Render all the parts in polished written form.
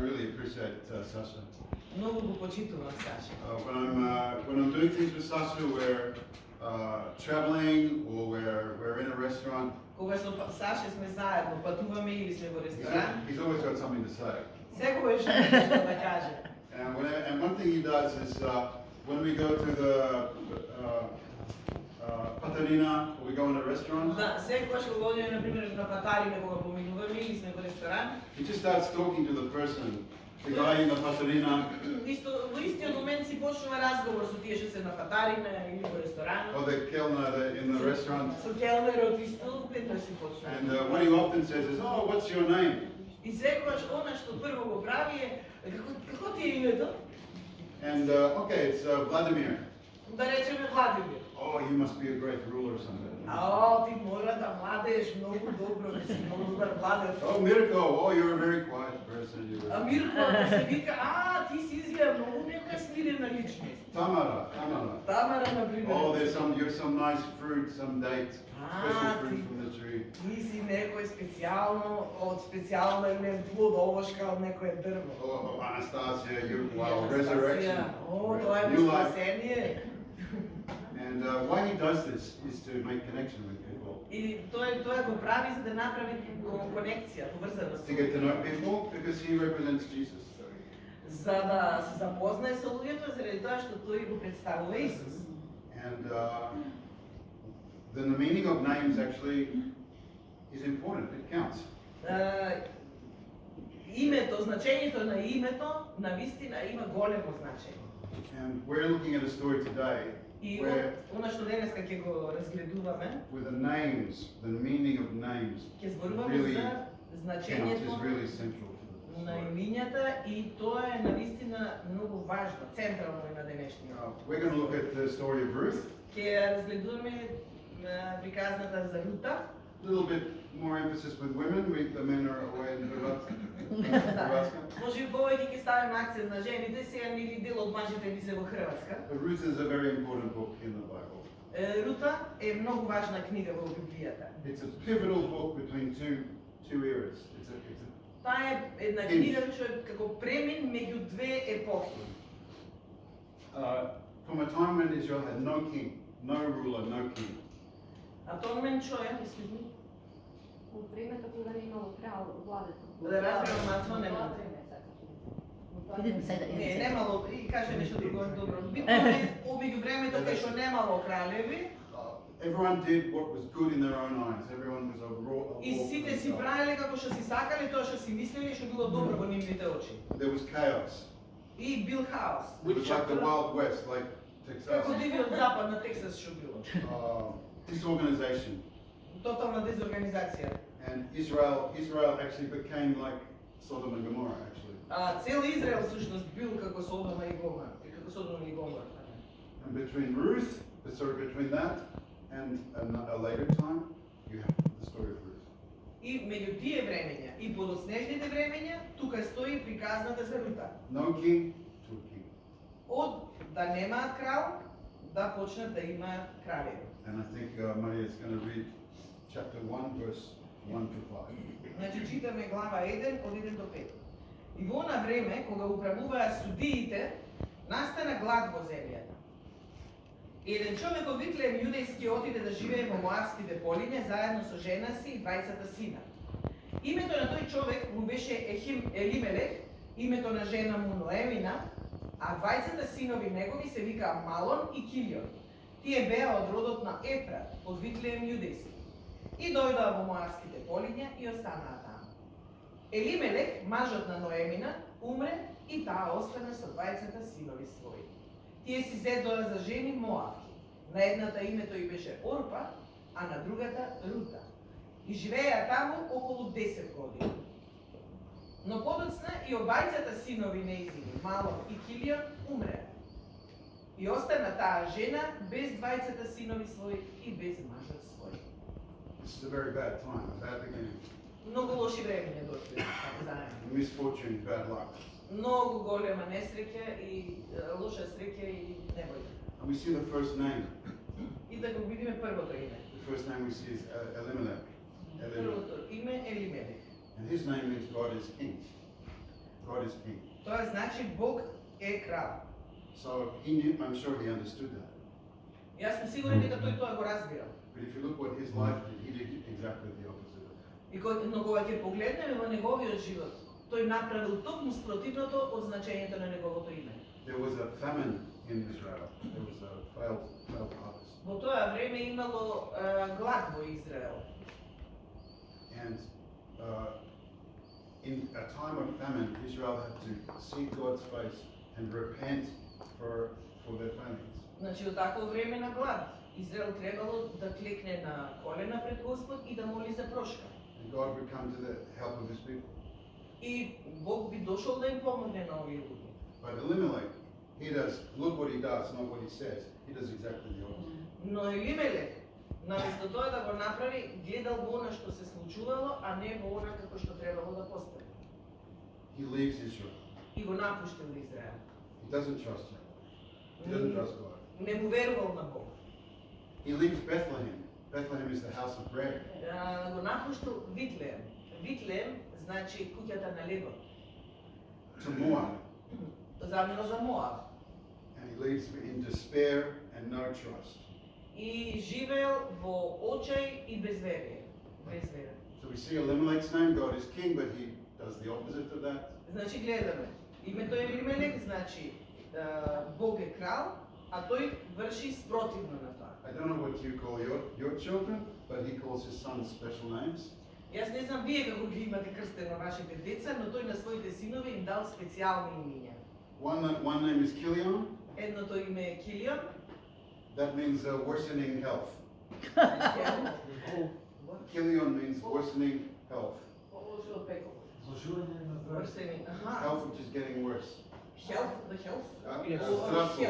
really appreciate Sasha. Многу го почитувам Саша. When I'm doing things with Sasha, we're traveling or we're in a restaurant. Кога со Саша сме заедно, патуваме или сме во ресторан, He's always got something to say. секогаш нешто да каже. And one thing he does is when we go to the Patarina, or we go in a restaurant. Да, секогаш кога одиме на пример на Патарине, кога поминуваме или сме во ресторан, He just starts talking to the person, the guy in the Patarina, во истиот момент си почнува разговор со тие што се на Патарине или во ресторанот. or the Kellner in the restaurant. Со келнерот исто веднаш си почнува. And what he often says is, "Oh, what's your name?" И секогаш она што прво го прави е како ти е името? And okay, it's Vladimir. Да речеме Владимир. Oh, you must be a great ruler or something. Ти мора да владееш многу добро, да си многу добар владар. Oh, Mirko, oh, you're a very quiet person. А Мирко да се вика, ти си изгледа многу нека смирена личност. Tamara. Тамара, например. Oh, you're some nice fruit, some date, special fruit from the tree. Ти си некој специјално, од специјален плодовошка од некое дрво. Oh, Anastasia, you're wow, resurrection. Тоа е New life. спасение. And why he does this is to make connection with people. И тоа го прави за да направи конекција, поврзаност. To get to know people because he represents Jesus. За да се запознае со луѓето заради тоа што тој го представува Исус. And then the meaning of names actually is important. It counts. Името, значењето на името навистина има големо значење. And we're looking at a story today И where она што денеска ќе го разгледуваме, with the names, the meaning of names ќе зборуваме really за counts, is значењето really central to the на story. имињата и тоа е навистина многу важно, централно и на денешниот. We're going to look at the story of Ruth. Ќе разгледуваме приказната за Рута. A little bit more emphasis with women. The men are away in Hrvatska. Може би повеќе ќе ставиме акцент на жените, сега нели дел од мажите ни се во Хрватска. But Ruth is a very important book in the Bible. Рута е многу важна книга во Библијата. It's a pivotal book between two eras. Таа е една книга што е како премин меѓу две епохи. From a time when Israel had no king, no ruler, no king. А тоа мен чоја, excuse me. Од времето кога не имало крал владето. Да разберам, мацо нема. Не, немало, и каже нешто друго добро. Битно е, обиѓу времето кај што немало кралеви, Everyone did what was good in their own eyes. Everyone was a raw. и сите си правеле како што си сакале, тоа што си мислеле што било добро во нивните очи. There was chaos. И бил хаос. It was like the Wild West, like Texas. Како дивиот запад на Тексас што било. Disorganization. Тотална дезорганизација. And Israel actually became like Sodom and Gomorrah, actually. Цел Израел всушност бил како Содома и Гомора, како Содома и Гомора. And between that and a later time, you have the story of Ruth. И меѓу тие времења и подоснежните времења, тука стои приказната за Рута. No king to a king. Од да немаат крал, да почнат да имаат кралеви. And I think Maria is going to read chapter 1, verse 1 to 5. Значи читаме глава 1 од 1 до 5. И во она време кога управуваа судиите, настана глад во земјата. Еден човек од Витлеем јудејски отиде да живее во Моавските полиња заедно со жена си и двајцата сина. Името на тој човек му беше Елимелех, името на жена му Ноемина, а двајцата синови негови се викаа Малон и Килион. Тие беа од родот на Ефрат, од Витлеем јудејски. И дојдоа во Моавските полиња и останаа таму. Елимелех, мажот на Ноемина, умре и таа остана со двајцата синови своји. Тие си зедоа за жени Моавки. На едната името ѝ беше Орпа, а на другата Рута. И живееа таму околу 10 години. Но подоцна и обајцата синови нејзини, Малон и Килион, умреа. И остана таа жена без двајцата синови своји и без мажот свој. This is a very bad time, a bad beginning. Многу лоши времења дошли, како знаеме. Misfortune, bad luck. Многу голема несреќа и лоша среќа и невојка. And we see the first name. И да го видиме првото име. The first name we see is Elimelech. Првото име е Елимелех. And his name means God is king. God is king. Тоа значи Бог е крал. So he knew, I'm sure he understood that. Јас сум сигурен дека тој тоа го разбира. But if you look what his life did, he did exactly the opposite of that. Но кога ќе погледнеме во неговиот живот, тој направил токму спротивното од значењето на неговото име. There was a famine in Israel. There was a failed harvest. Во тоа време имало глад во Израел. And in a time of famine, Israel had to seek God's face and repent for their failings. Значи, во такво време на глад, Израел требало да клекне на колена пред Господ и да моли за прошка. And God would come to the help of his people. И Бог би дошол да им помогне на овие луѓе. But Elimelech, he does, look what he does, not what he says. He does exactly the opposite. Но Елимелек, наместо тоа да го направи, гледал во она што се случувало, а не во она како што требало да постапи. He leaves Israel. И го напуштил Израел. He doesn't trust him. He doesn't trust God. Не му верувал на Бог. He leaves Bethlehem. Bethlehem is the house of bread. Го напуштил Витлеем. Витлеем значи куќата на лебот. To Moab. Замино за Моав. And he leaves in despair and no trust. И живеел во очај и безверие. Безвера. So we see Elimelech's name, God is king, but he does the opposite of that. Значи гледаме, името Елимелек значи Бог е крал, а тој врши спротивно на тоа. I don't know what you call your children, but he calls his sons special names. Јас не знам вие како ги имате крстено вашите деца, но тој на своите синови им дал специјални имиња. One name is Kilion. Едното име е Килион. That means worsening health. Kilion means worsening health. Worsening, Health which is getting worse. Health, the health? Здравство.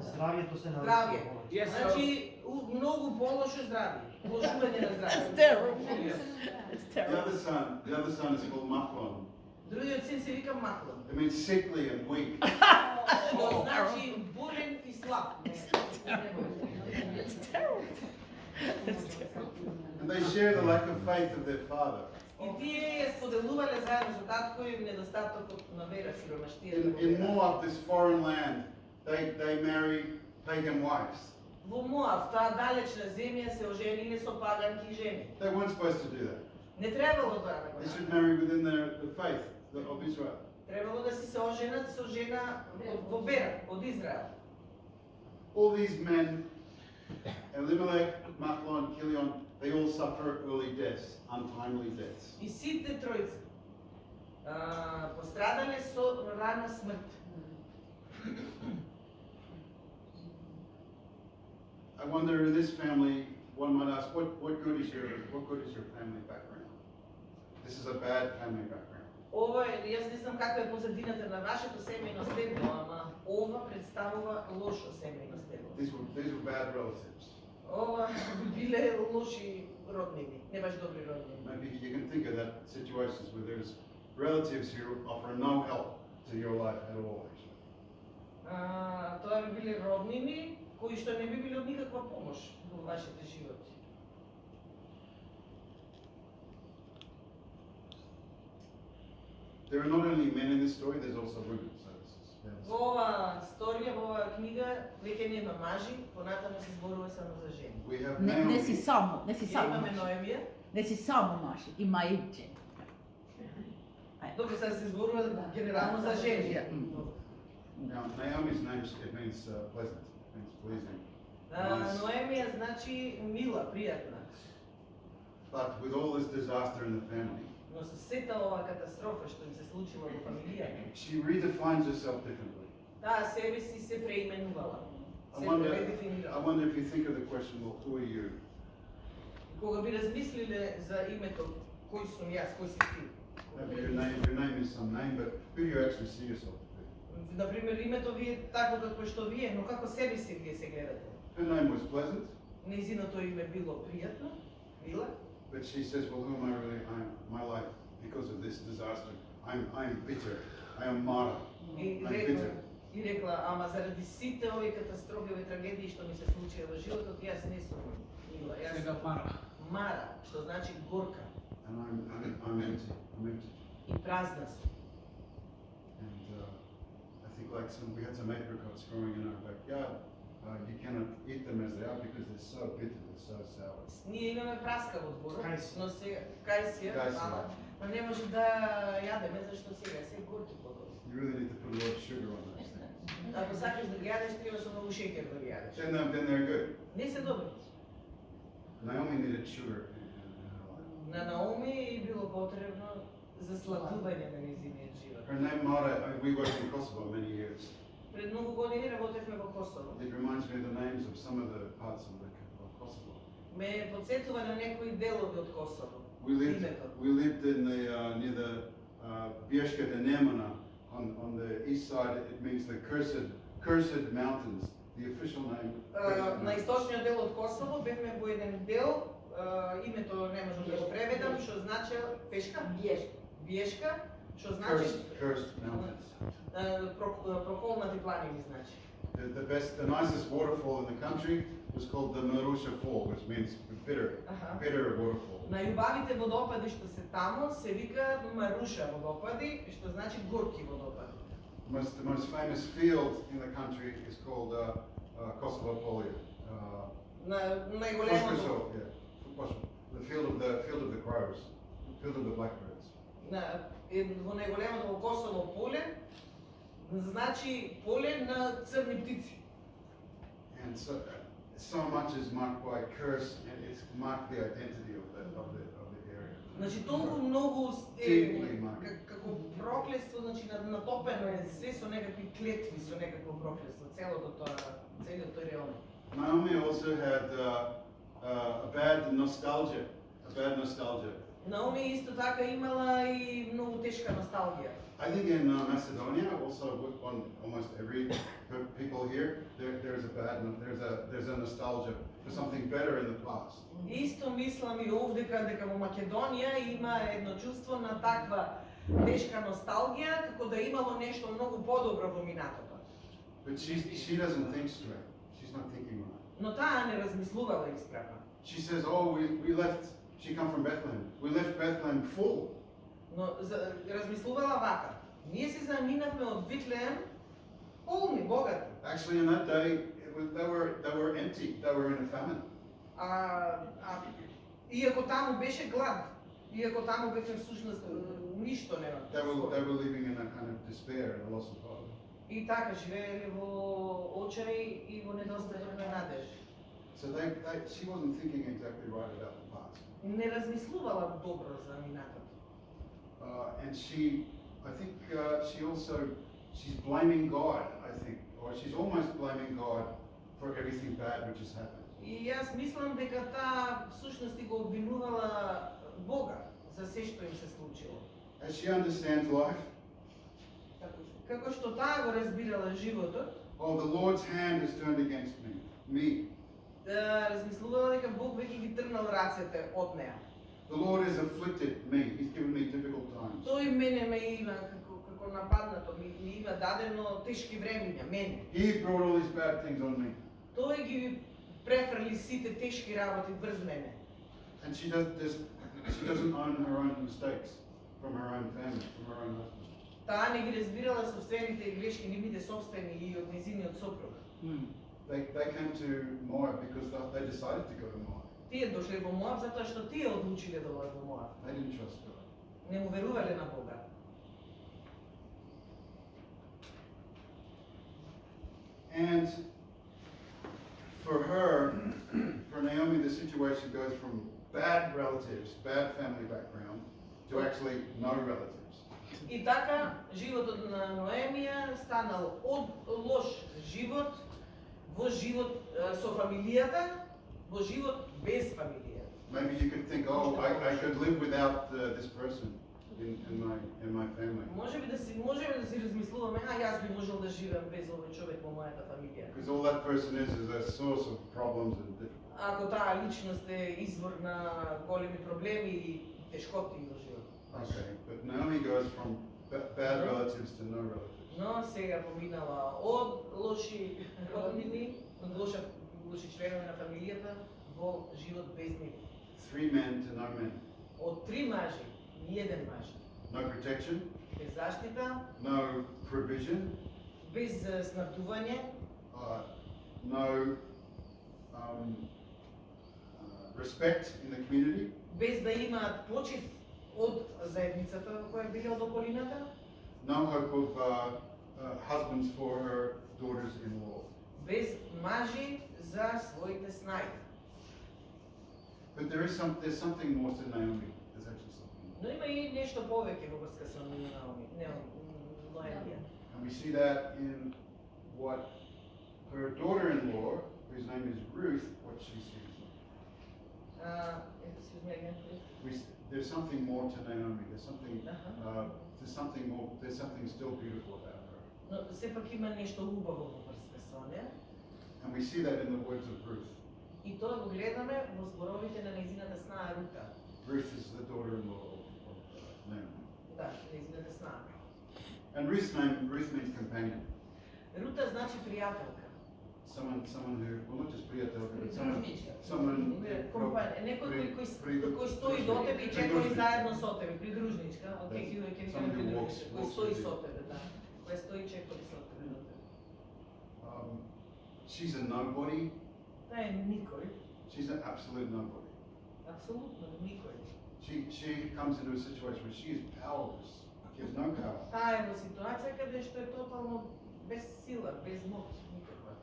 Здравието се Здравје. Yes, Значи, многу полошо здравје. Лошување на здравје. The other son is called Machlon. Другиот син се вика Маклон. It means sickly and weak. Што значи бурен и слаб. And they share the lack of faith of their father. И тие ја споделувале заедно со татко и недостатокот на вера, сиромаштијата. In Moab, this foreign land, they marry pagan wives. Во Моав, таа далечна земја, се ожениле со паганки жени. They weren't supposed to do that. Не требало тоа да го They should направат. marry within the faith of Israel. Требало да си се оженат со жена во вера, од Израел. All these men, Elimelech, Machlon, Kilion, they all suffer early deaths, untimely deaths. И сите тројца пострадале со рана смрт. I wonder in this family, one might ask, what good is your family background? This is a bad family background. Ова е, јас не знам каква е позадината на вашето семејно стебло, ама ова представува лошо семејно стебло. These were bad relatives. Ова биле лоши роднини, не баш добри роднини. Maybe you can think of that situations where there's relatives who offer no help to your life at all, actually. Тоа би биле роднини кои што не би биле од никаква помош во вашите животи. There are not only men in this story, there's also women. So Во оваа сторија, во оваа книга, веќе нема мажи, понатаму се зборува само за жени. we have Не си Naomi. само, не си Ја само имаме маж. Ноемија. Не си само маж, има и жени. Добро, сега се зборува генерално за жени. Now, Naomi's name, it means pleasant, it means pleasing. Nice. Ноемија значи мила, пријатна. But with all this disaster in the family, Но со сета оваа катастрофа што им се случила во фамилијата, she redefines herself differently. таа себе си се преименувала. I Се wonder, редефинирала. I wonder if you think of the question, well, who are you? Кога би размислиле за името кој сум јас, кој си ти? Maybe your name is some name, but who do you actually see yourself to be? Например, името ви е тако како што ви е, но како себе си вие се гледате? Her name was pleasant, Нејзиното име било пријатно, мила, but she says, well, who am I really? My life, because of this disaster, I'm bitter. I am Mara. и рекла, ама заради сите овие катастрофи, овие трагедии што ми се случија во животот, јас не сум мила, јас сум Мара, што значи горка And I'm empty. I'm empty. и празна сум. like we had some apricots growing in our backyard. You cannot eat them as they are because they're so bitter, they're so sour. Ние имаме праска во дворот, Кајсија. но сега кајсија, Кајсија. но не може да јадеме зашто сега се горки плодови. You really need to put a lot of sugar on those things. Ако сакаш да ги јадеш, треба со многу шеќер да ги јадеш. Then they're good. Не се добри. Naomi needed sugar in her life. На Наоми било потребно засладување на нејзиниот живот. Her name Mara, we worked in Kosovo many years. Пред многу години работевме во Косово. It reminds me of the names of some of the parts of Kosovo. Ме подсетува на некои делови од Косово. We lived in the near the Bieshka de Nemana on the east side. It means the cursed mountains. The official name. На источниот дел од Косово бевме во еден дел, името не можам да го преведам, што значи пешка, биешка, што значи Cursed mountains. проколнати планини значи. The nicest waterfall in the country was called the Marusha Fall, which means bitter waterfall. Најубавите водопади што се таму се викаат Маруша водопади, што значи горки водопади. The most famous field in the country is called Kosovo Polje. Најголемото The field of the crows, the field of the blackbirds. во најголемото во Косово поле значи поле на црни птици. And so much is marked by curse, and it's marked the identity of the area. Значи толку многу Deeply marked. како проклетство, значи натопено е се со некакви клетви, со некакво проклетство, целиот тој реон. Naomi also had a bad nostalgia. Наоми исто така имала и многу тешка носталгија. I think in Macedonia, also on almost every people here, there's a nostalgia for something better in the past. Исто мислам и овдека дека во Македонија има едно чувство на таква тешка носталгија, како да имало нешто многу подобро во минатото. But she doesn't think straight. She's not thinking right. Но таа не размислувала исправно. She says, "Oh, we left." She come from Bethlehem. We left Bethlehem full. Но размислувала вака. Ние се заминавме од Витлеем полни, богати. Actually, in that day, they were empty. They were in a famine. Иако таму беше глад, иако таму бевме всушност ништо нема. They were living in a kind of despair and a loss of hope. И така живееле во очај и во недостаток на надеж. So she wasn't thinking exactly right about the past. Не размислувала добро за минатото. And I think she's blaming God, I think, or she's almost blaming God for everything bad which has happened. И јас мислам дека таа всушност го обвинувала Бога за се што им се случило. As she understands life, Како што таа го разбирала животот, oh, the Lord's hand has turned against me. размислувала дека Бог веќе ги тргнал рацете од неа. The Lord has afflicted me. He's given me difficult times. Тој мене ме има како нападнато, ми има дадено тешки времиња, мене. He brought all these bad things on me. Тој ги префрли сите тешки работи врз мене. And she doesn't own her own mistakes from her own family, from her own husband. Таа не ги разбирала собствените грешки, нивните собствени и од нејзиниот сопруг. They came to Moab because they decided to go to Moab. Тие дошле во Моаб затоа што тие одлучиле да одат во Моаб. They didn't trust God. Не му верувале на Бога. And for Naomi, the situation goes from bad relatives, bad family background, to actually no relatives. И така, животот на Ноемија станал од лош живот во живот со фамилијата, во живот без фамилија. Maybe you could think, oh, I could live without this person in my family. Можеме да си размислуваме, јас би можел да живеам без овој човек во мојата фамилија. Because all that person is a source of problems and difficulties. Ако таа личност е извор на големи проблеми и тешкоти во живот. Okay, but Naomi goes from bad relatives to no relatives. Но сега поминала од лоши роднини, од лоши членови на фамилијата во живот без нив. 3 men to no men. Од 3 мажи, ни еден маж. No protection, Без заштита, no provision, без смртување, no respect in the community, без да имаат почит од заедницата во која биле од околината, no hope of husbands for her daughters-in-law. без мажи за своите снајки. But there's something more to Naomi. There's actually something more. Но има и нешто повеќе во врска со Наоми, Ноемија. And we see that in what her daughter-in-law, whose name is Ruth, what she sees. Excuse me again, please. There's something more to Naomi. There's something more. There's something still beautiful about her. Но сепак има нешто убаво во врска со неа. And we see that in the words of Ruth. И тоа го гледаме во зборовите на нејзината снаа Рута. Ruth is the daughter-in-law of Naomi. Да, нејзината снаа. And Ruth means companion. Рута значи пријателка. Someone who, well, not just пријателка, but Придружничка. someone Некој кој стои до тебе и чекори заедно со тебе, придружничка. Океј, ќе ви кажам придружничка, кој стои со тебе, да. Кој стои и чекори со тебе до тебе. She's a nobody. Таа е никој, She's an absolute nobody. апсолутно никој. She comes into a situation where she is powerless. She has no power. Таа е во ситуација каде што е тотално без сила, без моќ, никаква.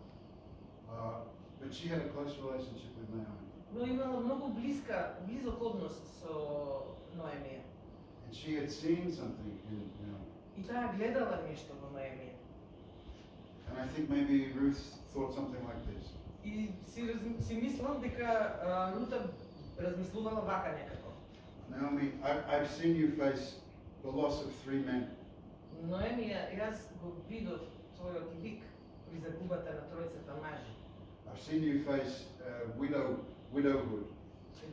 But she had a close relationship with Naomi. Но имала многу близок однос со Ноемија. And she had seen something in Naomi. И таа гледала нешто во Ноемија. And I think maybe Ruth thought something like this. И си мислам дека Рута размислувала вака некако. Naomi, I've seen you face the loss of 3 men. Ноемија, јас го видов твојот лик при загубата на тројцата мажи. I've seen you face widowhood.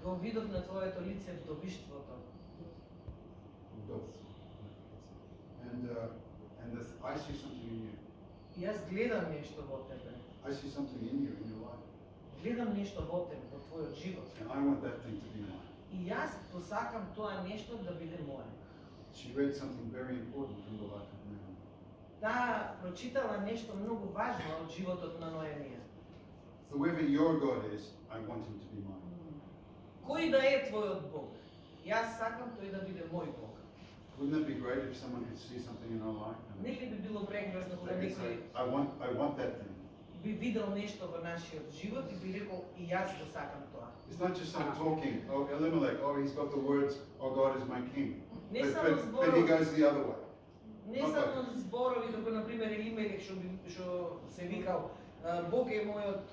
Го видов на твоето лице вдовиштвото. And I see something in you. И јас гледам нешто во тебе. I see something in you, in your life. Гледам нешто во тебе, во твојот живот. And I want that thing to be mine. И јас посакам тоа нешто да биде мое. She read something very important from the life of Naomi. Таа прочитала нешто многу важно од животот на Ноемија. Whoever your God is, I want him to be mine. Кој да е твојот Бог? Јас сакам тој да биде мој Бог. Wouldn't that be great if someone could see something in our life? Нели би било прекрасно кога It's некој like, I want that thing. би видел нешто во нашиот живот и би рекол и јас го сакам тоа. It's not just someone talking, oh, Elimelech, oh, he's got the words, oh, God is my king. Не But само he зборови, goes the other way. не само зборови како на пример Елимелек што се викал Бог е мојот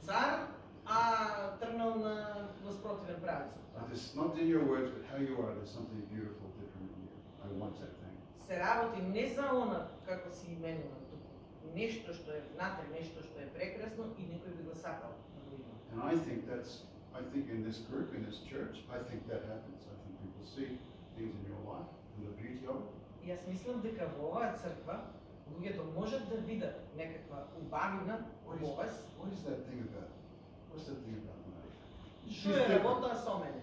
цар, а тргнал на воспротивен правец. But it's not in your words, but how you are, there's something beautiful, different in you. I want that thing. Се работи не за она како си именуван туку. Нешто што е внатре, нешто што е прекрасно и некој би го сакал да го има. And I think in this group, in this church, I think that happens. I think people see things in your life and the beauty of it. И јас мислам дека во оваа црква луѓето можат да видат некаква убавина во вас. What is that thing about? What's that thing about Maria? Што е работа со мене?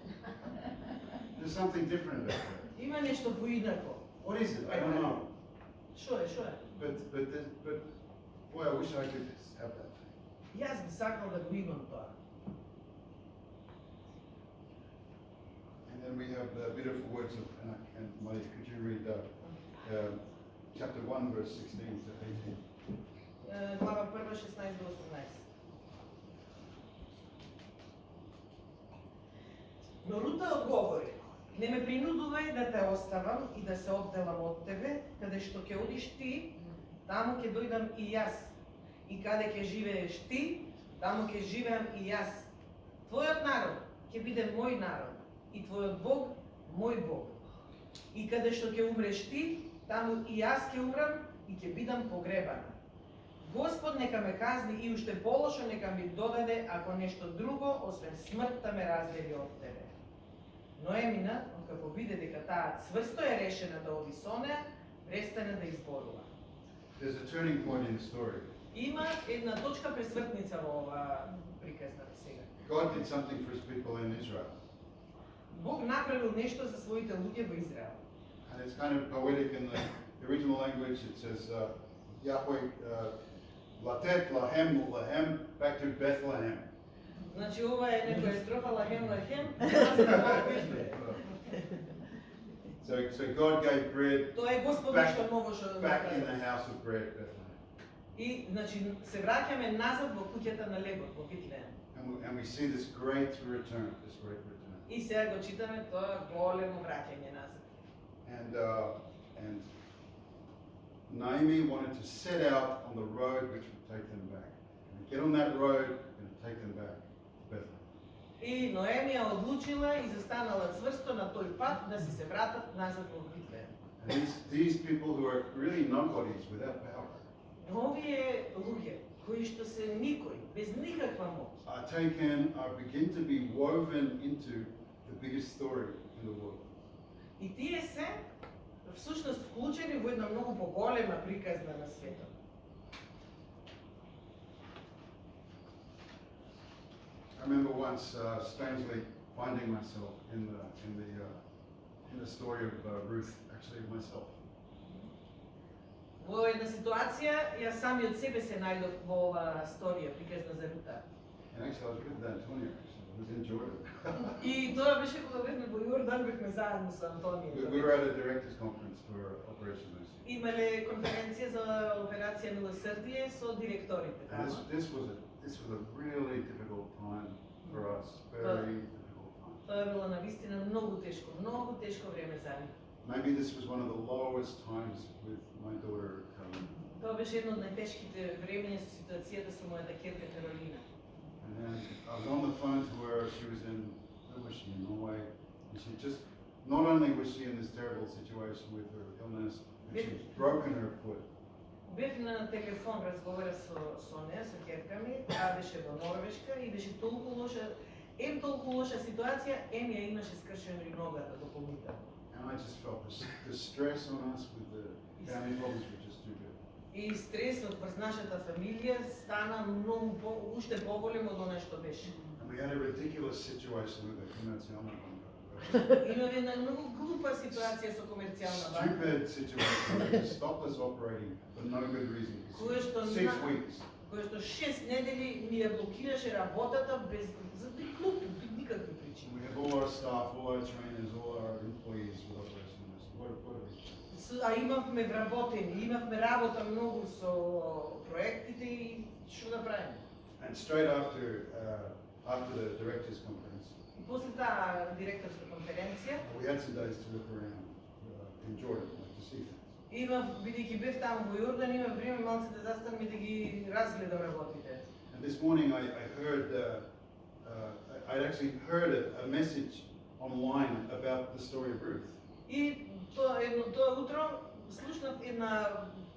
There's something different about her. Има нешто поинако. What is it? I don't know. Што е, што е? But boy, I wish I could have that thing. Јас би сакал да го имам тоа. And then we have the beautiful words of, and Maria, could you read chapter 1, verse 16 to 18? Глава 1, 16 до 18. Но Рута одговори: не ме принудувај да те оставам и да се одделам од тебе, каде што ќе одиш ти, таму ќе дојдам и јас. И каде ќе живееш ти, таму ќе живеам и јас. Твојот народ ќе биде мој народ и твојот Бог мој Бог. И каде што ќе умреш ти, таму и јас ќе умрам и ќе бидам погребана. Господ нека ме казни и уште полошо нека ми додаде ако нешто друго освен смртта ме раздели од тебе. Ноемина, откако виде дека таа цврсто е решена да оди со неа, престана да изборува. There's a turning point in the story. Има една точка пресвртница во оваа приказна сега. God did something for his people in Israel. Бог направил нешто за своите луѓе во Израел. And it's kind of poetic in the original language. It says, Yahweh, Latet, Lahem, Lahem, back to Bethlehem. Значи ова е некоја строфа лахем, назад во Вифлеем. So God gave bread Тоа е Господ Back- што можеше да back in направи. the house of bread, Bethlehem. И значи се враќаме назад во куќата на лебот во Вифлеем. And we see this great return, this great return. И сега го читаме тоа големо враќање назад. And Naomi wanted to set out on the road which would take them back. And get on that road and take them back to Bethlehem. И Ноемија одлучила и застанала цврсто на тој пат да си се вратат назад во Вифлеем. And these people who are really nobodies without power Овие луѓе кои што се никој, без никаква моќ, are begin to be woven into the biggest story in the world. и тие се всушност вклучени во една многу поголема приказна на светот. I remember once strangely finding myself in the story of Ruth, actually myself. Во една ситуација, јас самиот себе се најдов во оваа сторија, приказна за Рута. And actually I was with Antonio, actually. I was in Jordan. И тоа беше кога бевме во Јордан, бевме заедно со Антонио. We were at a directors conference for Operation Mercy. Имале конференција за операција Милосрдие со директорите And тама. this was a really difficult time for us, very difficult time. Тоа било навистина многу тешко време за нив. Maybe this was one of the lowest times with my daughter Carolina. Тоа беше едно од најтешките времења со ситуацијата со мојата ќерка Каролина. And then I was on the phone to her. She was where was she, in Norway? And she just, not only was she in this terrible situation with her illness, but she's broken her foot. Бев на телефон, разговара со неа, со ќерка ми, таа беше во Норвешка и беше толку лоша ситуација, ја имаше скршено и ногата дополнително. And I just felt the stress on us with the family problems were just too big. И стресот врз нашата фамилија стана многу уште поголем од она што беше. And we had a ridiculous situation with the commercial bank. Имаме една многу глупа ситуација со комерцијална банка, Stupid situation that just stopped us operating for no good reason. Кое што 6 weeks. која што 6 недели ми ја блокираше работата без глупи, без никакви причини. We have all our staff, all our trainers, all our employees with Operation Mercy. What are we? А имавме вработени, имавме работа многу со проектите и што да правиме. And straight after the directors conference, И после таа директорска конференција, we had some days to look around in Jordan, like to see things. имав, бидејќи бев таму во Јордан, имав време малце да застанам и да ги разгледам работите. And this morning I heard, I'd actually heard a message online about the story of Ruth. И тоа утро слушнав една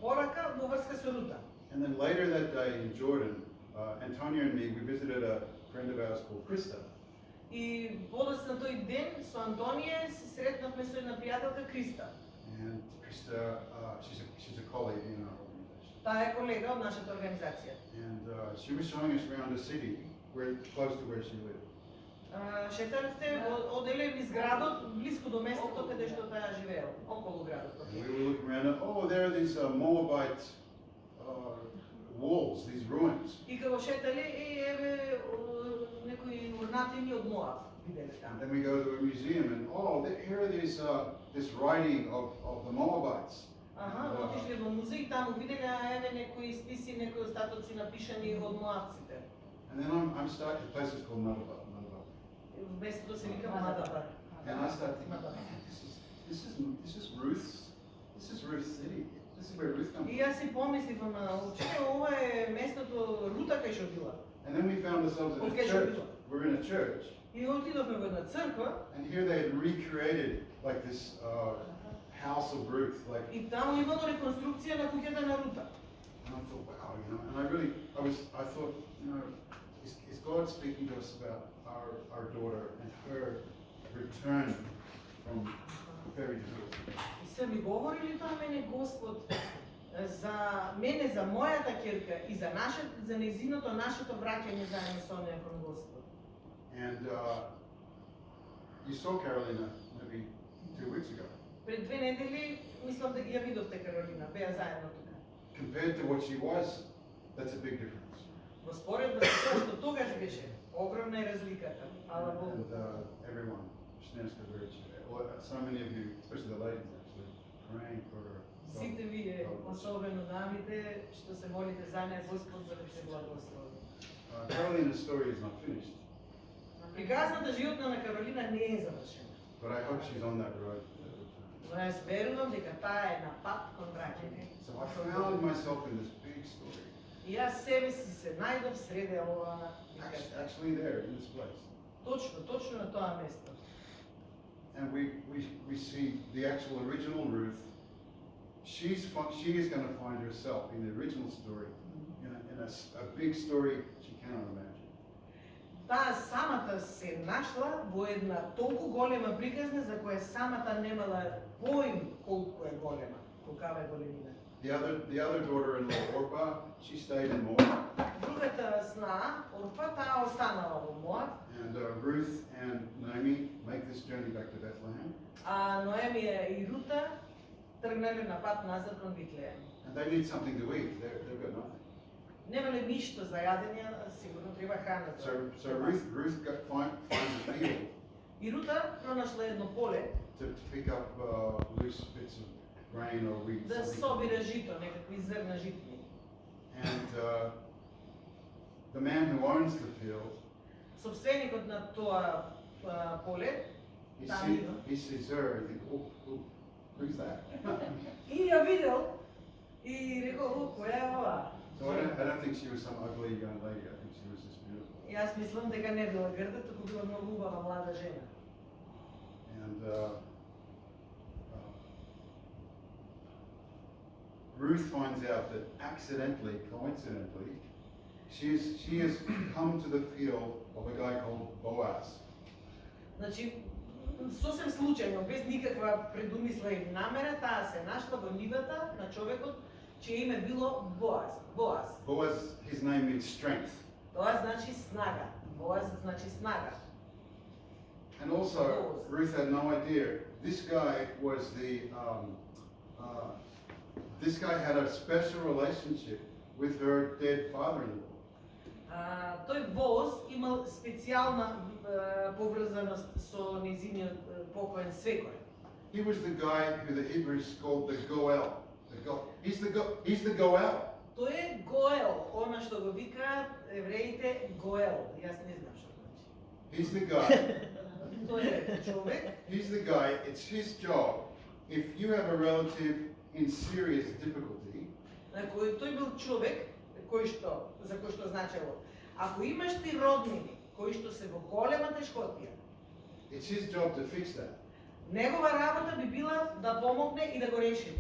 порака во врска со Рута. And then later that day in Jordan, Antonio and me, we visited a friend of ours called Krista. И подоцна тој ден со Антонија се сретнавме со една пријателка Криста. And Krista, she's a colleague in our organization. Таа е колега од нашата организација. And she was showing us around the city, close to where she lived. Шеталевте оделе низ градот, близко до местото каде што таа живеела, околу градот. And we were looking around, and oh, there are these Moabite walls, these ruins. И кога шетале, еве некои урнатини од Моав виделе And таму. then we go to a museum, and oh, here are this writing of the Moabites. Аха, отишле во музеј, таму виделе еве некои списи, некои остатоци напишани од моавците. And then I'm stuck. The place is called Nadaba. Местото се вика Мадабар. And I start thinking, man, this is Ruth's city. This is where Ruth comes И from. јас си помислив, ама очигледно ова е местото Рута кај што била. And then we found ourselves in a church. We're in a church, И отидовме во една црква, and here they had recreated like this house of Ruth, like. и таму имало реконструкција на куќата на Рута. And I thought, wow, and I thought, is God speaking to us about our daughter and her return from very difficult. И се ми говори ли тоа мене Господ за мене, за мојата ќерка и за нејзиното нашето враќање заедно со неа кон Господ. And you saw Carolina maybe 2 weeks ago. Пред 2 недели мислам да ја видовте Каролина, беа заедно тука. compared to what she was, that's a big difference. Во споредба со тоа што тогаш беше, огромна е разликата. Фала Богу. And everyone, Shnenska Village, so many of you, especially the ladies actually, praying for her. Сите вие, особено дамите, што се молите за неа, Господ да се благослови. Carolina's story is not finished, Приказната животна на Каролина не е завршена. but I hope she's on that road. Но јас верувам дека таа е на пат кон враќање. So I found myself in this big story, И јас себе си се најдов среде оваа приказка. actually there in this place. Точно на тоа место. And we see the actual original Ruth. She is going to find herself in the original story, in a big story she cannot imagine. Таа самата се нашла во една толку голема приказна за која самата немала поим колку е голема, колкава е големина. The other daughter-in-law, Orpah, she stayed in Moab, Другата сна, Орпа, таа останала во Моаб, and Ruth and Naomi make this journey back to Bethlehem, а Ноемија и Рута тргнале на пат назад кон Витлеем. and they need something to eat. They've got nothing. Немале ништо за јадење, сигурно треба храна. So Ruth finds a field И Рута пронашла едно поле to pick up loose bits of grain or wheat. да something. собира жито, некакви зрна житни. And the man who owns the field, Собственикот на тоа поле he sees her and thinks, oh, who's that? и ја видел и рекол, која е ова? So I don't think she was some ugly young lady. I think she was just beautiful. Јас мислам дека не била грда, туку била многу убава млада жена. And Ruth finds out that accidentally, coincidentally, she has come to the field of a guy called Boaz. Значи, сосем случајно, без никаква предумисла или намера, таа се нашла во нивата на човекот чие име било Боаз. Boaz, his name means strength. Тоа значи снага. Боаз значи снага. And also, Ruth had no idea. This guy was this guy had a special relationship with her dead father-in-law. Тој Боз имал специјална поврзаност со незиниот покоен свекор. He was the guy who the Hebrews called the Goel. He's the Goel. Тој е Гоел, она што го викаат евреите Гоел. Јас не знам што значи. He's the guy. Тој е човек. He's the guy. It's his job. If you have a relative in serious difficulty, Тој бил човек за кој што значело. Ако имаш ти роднини кои што се во голема тешкотија, it's his job to fix that. негова работа би била да помогне и да го реши тоа.